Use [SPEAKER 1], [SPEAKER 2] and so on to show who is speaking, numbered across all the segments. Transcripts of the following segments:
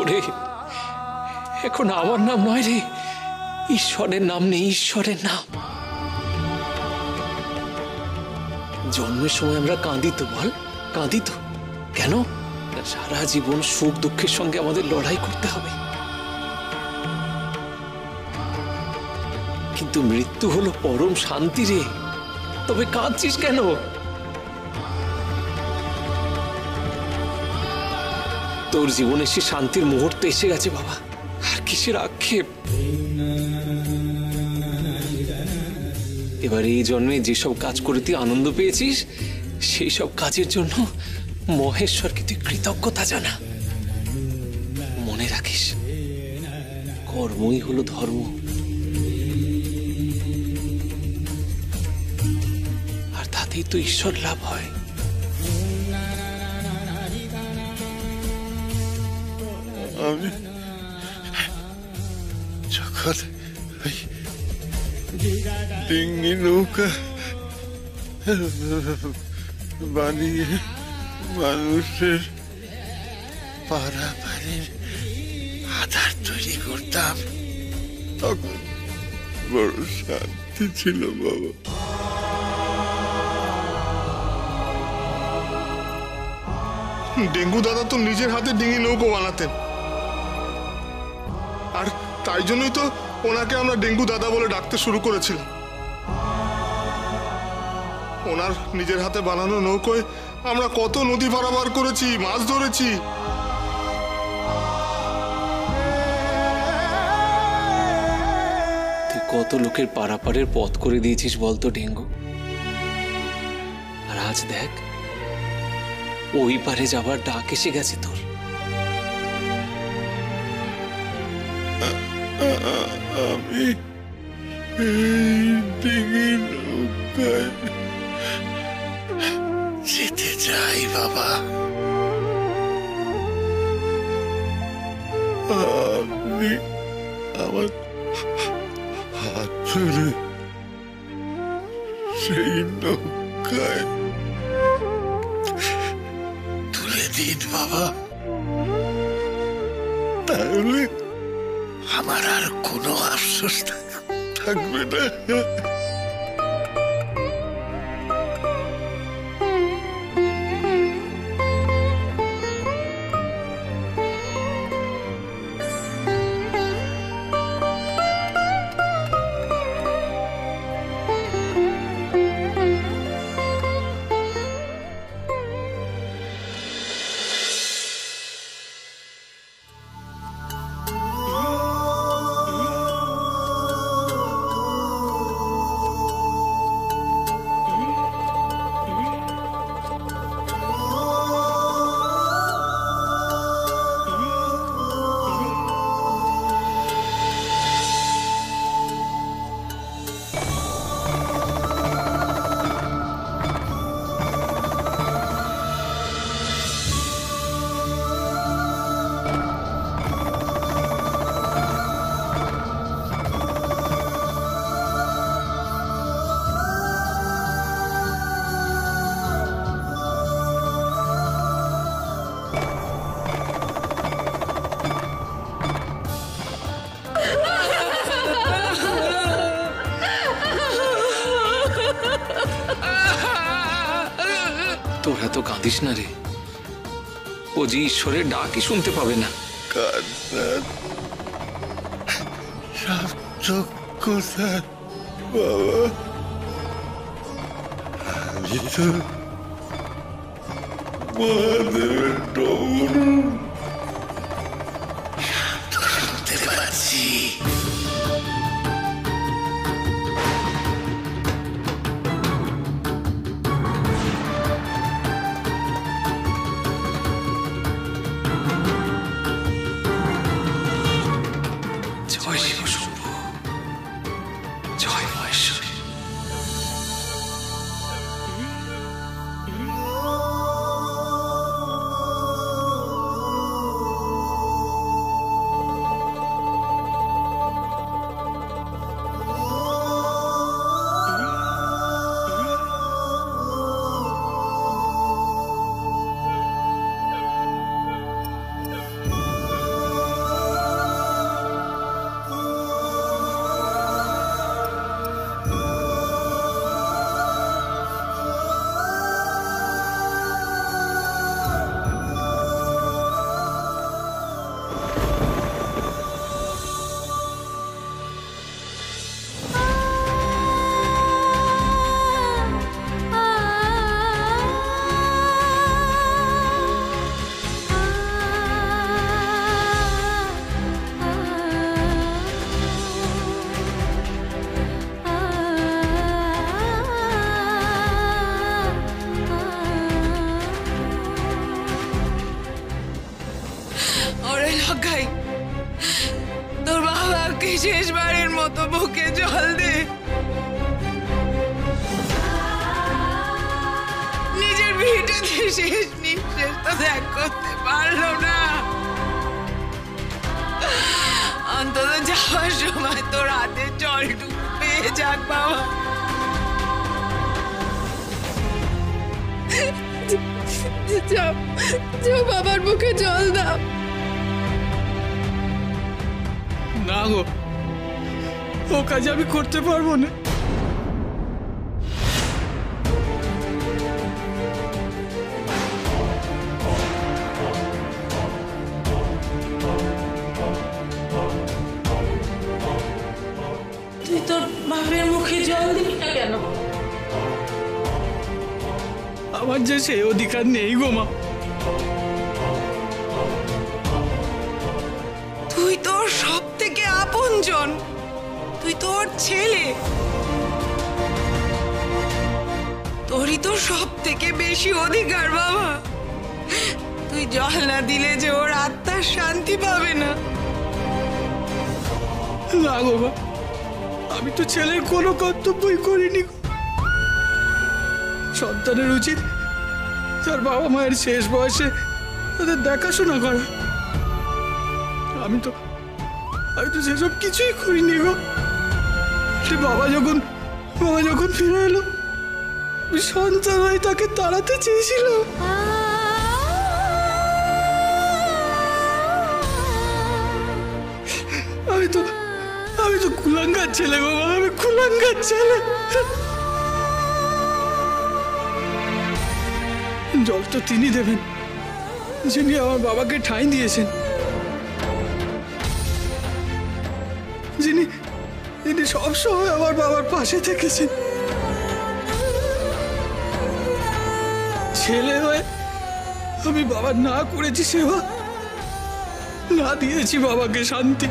[SPEAKER 1] ওরে, এখন আমার নাম নয় রে, ঈশ্বরের নাম নেই, ঈশ্বরের নাম। জন্মের সময় আমরা কাঁদি তো, বল, কাঁদি তো কেন? সারা জীবন সুখ দুঃখের সঙ্গে আমাদের লড়াই করতে হবে, কিন্তু মৃত্যু হলো পরম শান্তি রে। তবে কাঁদছিস কেন? তোর জীবনে সে শান্তির মুহূর্ত এসে গেছে বাবা, আর কিসের আক্ষেপ? এবার এই জন্মে যেসব কাজ করে তুই আনন্দ পেয়েছিস, সেই সব কাজের জন্য মহেশ্বরকে তুই কৃতজ্ঞতা জানা। মনে রাখিস, কর্মই হলো ধর্ম, আর তাতেই তো ঈশ্বর লাভ হয়।
[SPEAKER 2] আমি যখন ডিঙ্গি নৌকা বানিয়ে মানুষের পারাপারের আধার তৈরি করতাম, তখন বড় শান্তি ছিল বাবা।
[SPEAKER 3] ডেঙ্গু দাদা তো নিজের হাতে ডিঙি নৌকো বানাতেন, আর তাই জন্যই তো ওনাকে আমরা ডেঙ্গু দাদা বলে ডাকতে শুরু করেছিলাম। ওনার নিজের হাতে বানানো নৌকোয় আমরা কত নদী পারাপার করেছি, মাছ ধরেছি।
[SPEAKER 1] তুই কত লোকের পারাপারের পথ করে দিয়েছিস বলতো ডেঙ্গু, আর আজ দেখ ওই পারে যাবার ডাক এসে গেছে তোর।
[SPEAKER 2] আমি এই ডিঙি নৌকায় যেতে চাই বাবা। আপনি আমার হাত ধরে সেই নৌকায় তুলে দিন বাবা, তাহলে আমার আর কোনো আফসোস থাকবে না।
[SPEAKER 1] তোরা তো কাঁদিস না রে, ও যে ঈশ্বরের ডাকই শুনতে পাবে না।
[SPEAKER 2] কান্নার সার্থকতা বাবা, আমি তো মহাদেবের ডমরু শুনতে পাচ্ছি।
[SPEAKER 1] জয় শিব শম্ভু, জয় মহেশ্বরী।
[SPEAKER 4] অজ্ঞাই, তোর বাবাকে শেষবারের মতো বুকে জল দে। নিজের ভিটাতে শেষ নিঃশ্বাস তো ত্যাগ করতে পারলো না, অন্তত যাওয়ার সময় তোর হাতে জলটুকু পেয়ে যাক বাবা। যাও বাবার মুখে জল দাও।
[SPEAKER 5] না গো, ও কাজ আমি করতে পারবো না।
[SPEAKER 6] তুই তোর বাবার মুখে জল দিবি না কেন?
[SPEAKER 5] আমার যে সেই অধিকার নেই গো মা।
[SPEAKER 4] তুই তোর সব থেকে আপনজন, তুই তোর ছেলে, তোরই তো সব থেকে বেশি অধিকার বাবা। তুই জল না দিলে যে ওর আত্মার শান্তি পাবে না।
[SPEAKER 5] না গো মা, আমি তো ছেলের কোনো কর্তব্যই করিনি। সন্তানের উচিত তার বাবা মায়ের শেষ বয়সে তাদের দেখাশোনা করা। আমি তো সেসব কিছুই করিনি গো। বাবা যখন ফিরে এলো, সন্তান হয়ে তাকে তাড়াতে চেয়েছিল। আমি তো কুলাঙ্গার ছেলে বাবা, আমি কুলাঙ্গার ছেলে। জল তো তিনি দেবেন, যিনি আমার বাবাকে ঠাঁই দিয়েছেন, যিনি সবসময় আমার বাবার পাশে থেকেছেন। ছেলে হয়ে আমি বাবার না করেছি সেবা, না দিয়েছি বাবাকে শান্তি।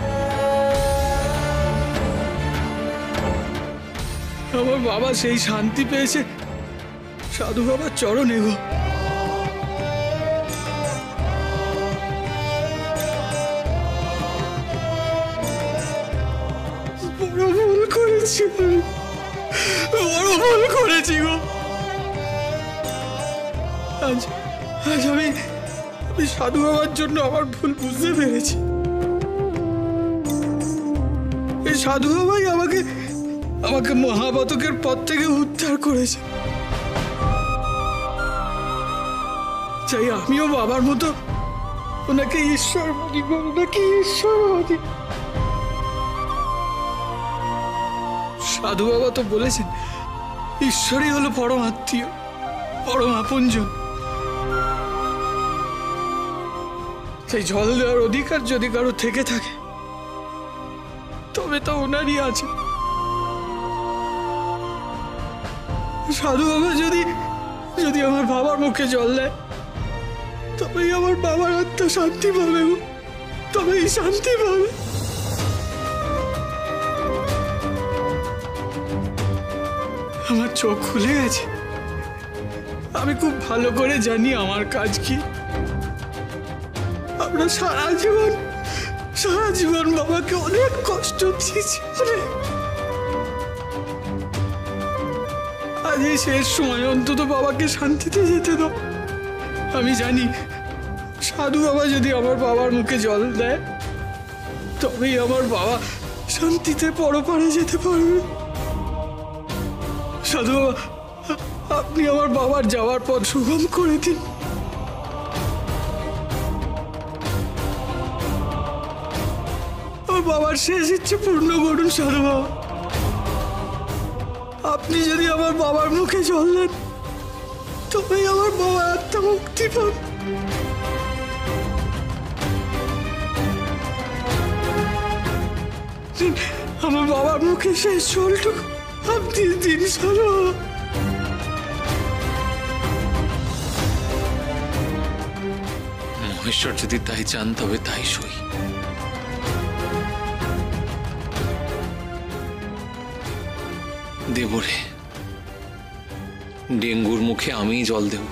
[SPEAKER 5] আমার বাবা সেই শান্তি পেয়েছে সাধু বাবার চরণে গো। বড় ভুল করেছি গো। আজ আমি সাধু বাবার জন্য আমার ভুল বুঝতে পেরেছি। এই সাধু বাবাই আমাকে মহাপাতকের পথ থেকে উদ্ধার করেছে। চাই আমিও বাবার মতো ওনাকে ঈশ্বর মানি, ওনাকে ঈশ্বর মানি। সাধু বাবা তো বলেছেন ঈশ্বরই হলো পরম আত্মীয়, পরম আপনজন। তাই জল দেওয়ার অধিকার যদি কারো থেকে থাকে তবে তো ওনারই আছে। সাধু বাবা যদি আমার বাবার মুখে জল দেয় তবেই আমার বাবার আত্মা শান্তি পাবে, তবেই শান্তি পাবে। আমার চোখ খুলে গেছে, আমি খুব ভালো করে জানি আমার কাজ কি। আমরা সারা জীবন বাবাকে অনেক কষ্ট দিয়েছি। আজ এই শেষ সময় অন্তত বাবাকে শান্তিতে যেতে দাও। আমি জানি সাধু বাবা যদি আমার বাবার মুখে জল দেয় তবেই আমার বাবা শান্তিতে পরপারে যেতে পারবে। সাধু বাবা, আপনি আমার বাবার যাওয়ার পথ সুগম করে দিন। আমার বাবার শেষ ইচ্ছে পূর্ণ করুন সাধু বাবা। আপনি যদি আমার বাবার মুখে জল দেন তবেই আমার বাবার আত্মা মুক্তি পাবে। আমার বাবার মুখে শেষ জলটুকু আপনি দিন সাধু বাবা।
[SPEAKER 1] মহেশ্বর যদি তাই চান তবে তাই সই। দেবরে ডেঙ্গুর মুখে আমিই জল দেব।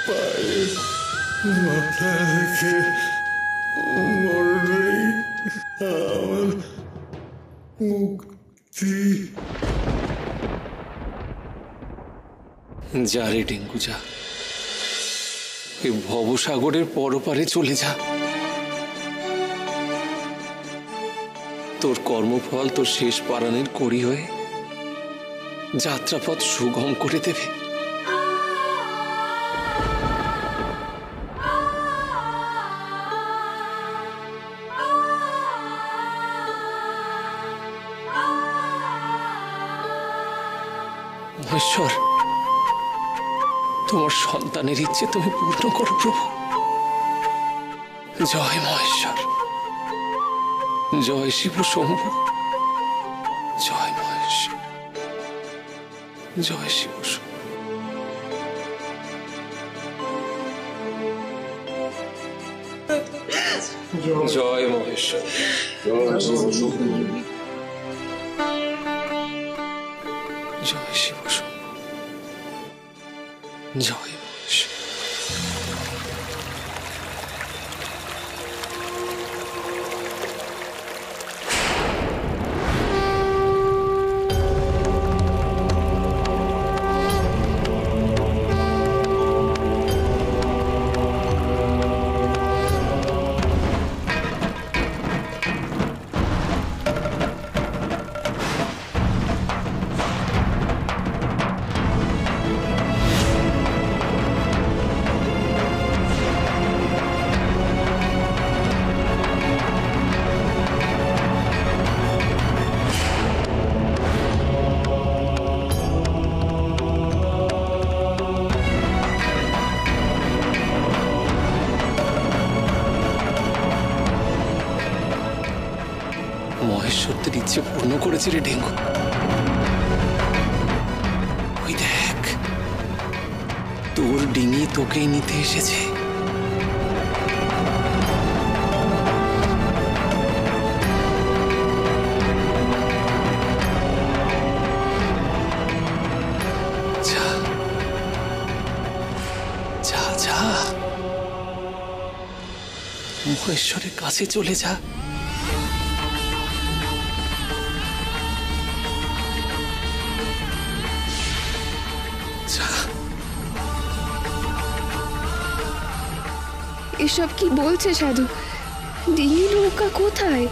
[SPEAKER 2] পায়ে মাথা রেখে মরলেই আমার মুক্তি।
[SPEAKER 1] যা রে টেঙ্গু যা, এই ভবসাগরের পরপারে চলে যা। তোর কর্মফল তোর শেষ পারানের কড়ি হয়ে যাত্রাপথ সুগম করে দেবে। মহেশ্বর, তোমার সন্তানের ইচ্ছে তুমি পূর্ণ করো প্রভু। জয় মহেশ্বর, জয় শিব শম্ভু, জয় মহেশ্বর, জয় শিব শম্ভু। জয় মহেশ্বর, জয় শিব শম্ভু, জয় শিব শম্ভু, জয় মহেশ্বর। মহেশ্বরদের ইচ্ছে পূর্ণ করেছে রে ঢেঙ্গু। ওই দেখ, তোর ডিঙি তোকেই নিতে এসেছে। যা যা যা, মহেশ্বরের কাছে চলে যা।
[SPEAKER 7] এসব কি বলছে সাধু? ডিঙি নৌকা কোথায়?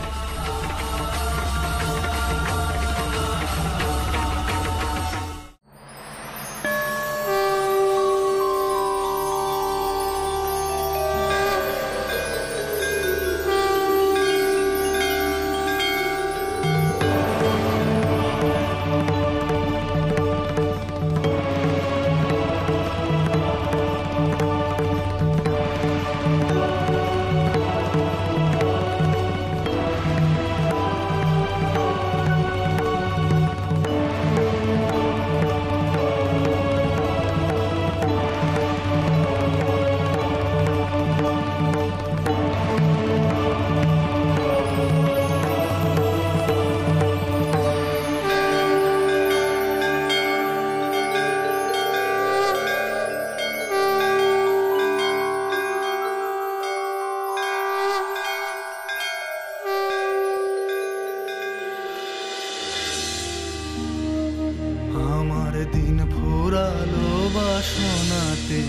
[SPEAKER 8] দিন ফুরালো বাসনাতে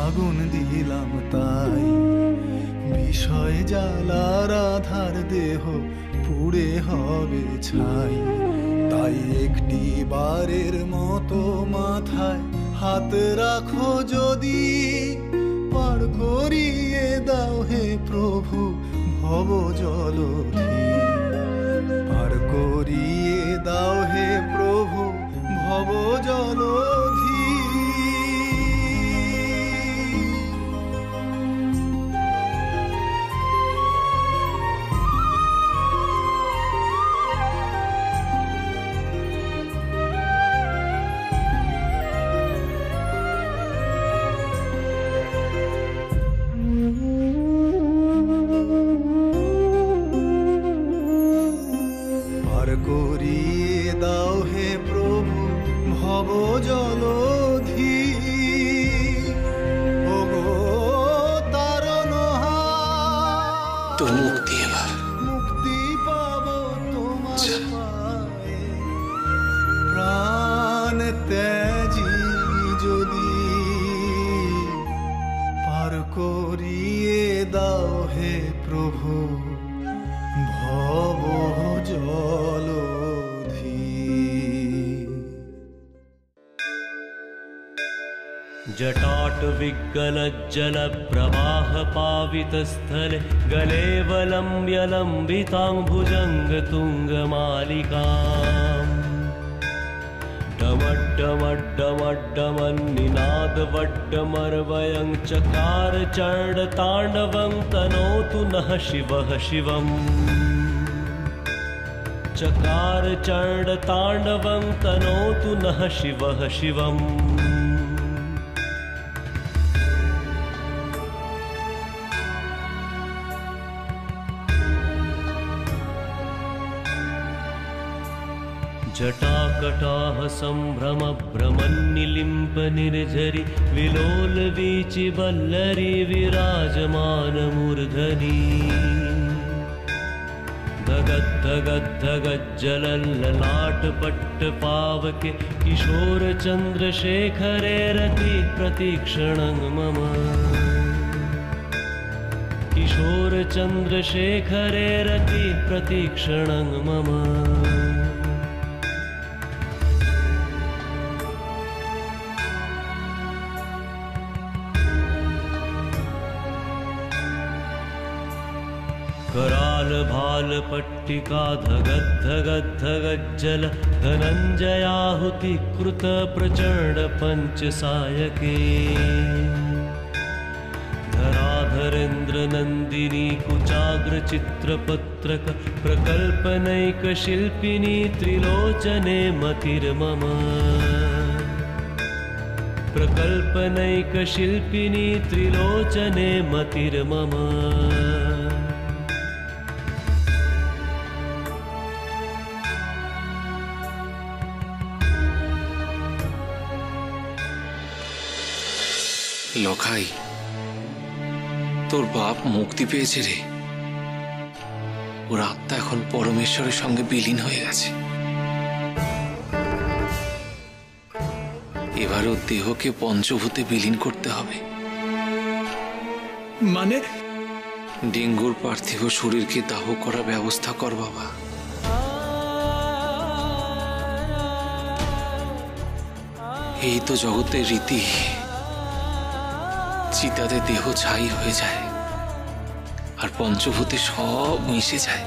[SPEAKER 8] আগুন দিলাম তাই, বিষয় জ্বালার আধার দেহ পুড়ে হবে ছাই। তাই একটি বারের মতো মাথায় হাত রাখো যদি, পার করিয়ে দাও হে প্রভু ভব জলধি। পার করিয়ে দাও হে প্রভু ভব জলধি। পার করিয়ে দাও হে প্রভু ভব জলধি। দাও হে প্রভু ভব জলধি।
[SPEAKER 9] जटाटविगलज्जलप्रवाहपावितस्थले गलेवलम्ब्य लम्बिताम्बुजङ्गतुङ्गमालिकाम् डमड्डमड्डमड्डमन्निनादवड्डमर्वयं चकार चण्डताण्डवं तनोतु नः शिवः शिवम् चकार चण्डताण्डवं तनोतु नः शिवः शिवम्। जटाकटाह सम्भ्रम भ्रमन्निलिम्प निर्झरि विलोल वीचि वल्लरी विराजमानमूर्धनि धगद्धगद्धगज्जलल्ललाटपट्टपावके किशोर चन्द्रशेखरे रति प्रतीक्षणं मम किशोर चन्द्रशेखरे रति प्रतीक्षणं मम। कराल भाल पट्टिका धगद्धगद्धगज्जल धनञ्जयाहुति कृत प्रचण्ड पंचसायके धराधरेन्द्र नन्दिनी कुचाग्र चित्रपत्रक प्रकल्पनैक शिल्पिनी त्रिलोचने मतिर्मम प्रकल्पनैक शिल्पिनी त्रिलोचने मतिर्मम।
[SPEAKER 1] লখাই, তোর বাপ মুক্তি পেয়েছে রে। ওর আত্মা এখন পরমেশ্বরের সঙ্গে বিলীন হয়ে গেছে। এবার ওর দেহকে পঞ্চভূতে বিলীন করতে হবে।
[SPEAKER 5] মানে
[SPEAKER 1] ডেঙ্গুর পার্থিব শরীরকে দাহ করার ব্যবস্থা কর বাবা। এই তো জগতের রীতি, চিতাতে দেহ ছাই হয়ে যায় আর পঞ্চভূতে সব মিশে যায়।